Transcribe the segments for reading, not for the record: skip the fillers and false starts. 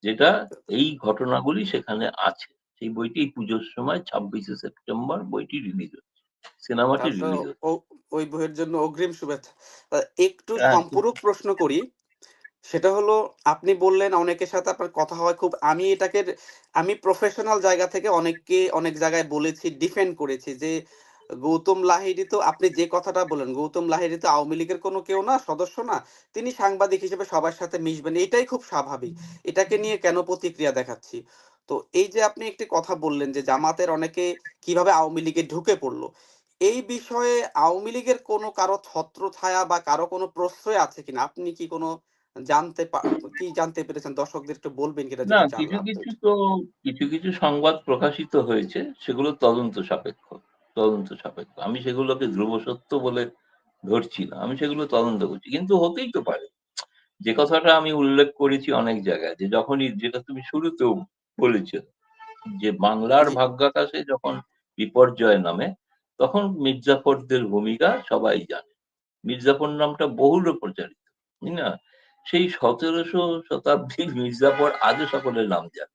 যেটা এই ঘটনাগুলি সেখানে আছে। সেই বইটি এই পুজোর সময় 26শে সেপ্টেম্বর বইটি রিলিজ হচ্ছে। সিনেমাটি তাহলে রিলিজ হচ্ছে। ওই বইয়ের জন্য অগ্রিম শুভেচ্ছা। একটু একদম। সম্পূরক প্রশ্ন করি। সেটা হলো, আপনি বললেন অনেকের সাথে আপনার কথা হয় খুব, আমি প্রফেশনাল জায়গা থেকে অনেককে অনেক জায়গায় বলেছি, ডিফেন্ড করেছি যে গৌতম লাহিড়ী তো, আপনি যে কথাটা বললেন, গৌতম লাহিড়ী তো আওয়ামী লীগের কোনো কেউ না, সদস্য না। তিনি সাংবাদিক হিসেবে সবার সাথে মিশবেন। এটাই খুব স্বাভাবিক। এটাকে নিয়ে কেন প্রতিক্রিয়া দেখাচ্ছি? তো এই যে আপনি একটি কথা বললেন যে জামাতের অনেকে কিভাবে আওয়ামী লীগে ঢুকে পড়লো। এই বিষয়ে আওয়ামী লীগের কোনো কারো ছত্রছায়া বা কারো কোনো প্রশ্রয় আছে কিনা? আপনি কি কোনো কি জানতে পেরেছেন? দর্শকদের একটু বলবেন কিনা না, যদি কিছু, জানলাম তো কিছু একটু। তো কিছু, কিছু সংবাদ প্রকাশিত হয়েছে, সেগুলো তদন্ত সাপেক্ষ। তদন্ত সাপেক্ষ। আমি সেগুলোকে ধ্রুব সত্য বলে ধরছি না। আমি সেগুলো তদন্ত করছি। কিন্তু হতেই তো পারে। যে কথাটা আমি উল্লেখ করেছি অনেক জায়গায়, যে যখনই, যেটা তুমি শুরুতেও বলেছ, যে বাংলার জি, ভাগ্যাকাশে যখন বিপর্যয় নামে, তখন মির্জাফরদের ভূমিকা সবাই জানে। মির্জাফর নামটা বহুল প্রচারিত, তাই না? সেই 17শো শতাব্দীর মির্জাফর আজও সকলের নাম জানে।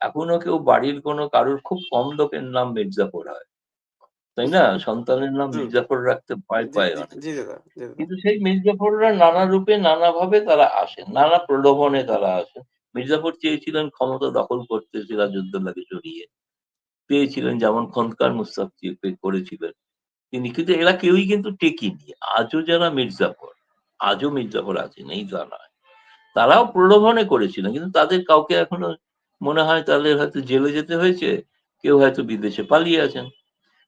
এখনো কেউ বাড়ির কোনো কারোর, খুব কম লোকের নাম মির্জাফর হয়, তাই না? সন্তানের নাম ট্রু। মির্জাফর রাখতে ভয় জি, পায় জি, অনেকে। জি দাদা, জি দাদা। কিন্তু সেই মির্জাফররা নানা রূপে নানাভাবে তারা আসেন, নানা প্রলোভনে তারা আসেন। মির্জাফর চেয়েছিলেন ক্ষমতা দখল করতে সিরাজউদ্দৌলাকে জড়িয়ে। পেয়েছিলেন, যেমন খন্দকার মুস্তাফি করেছিলেন তিনি। কিন্তু এরা কেউই কিন্তু টেকেনি। আজও যারা মির্জাফর, আজও মির্জাফর আছেন, এই তা নয়। তারাও প্রলোভনে করেছিলেন, কিন্তু তাদের কাউকে এখনো মনে হয় তাদের হয়তো জেলে যেতে হয়েছে, কেউ হয়তো বিদেশে পালিয়ে আছেন।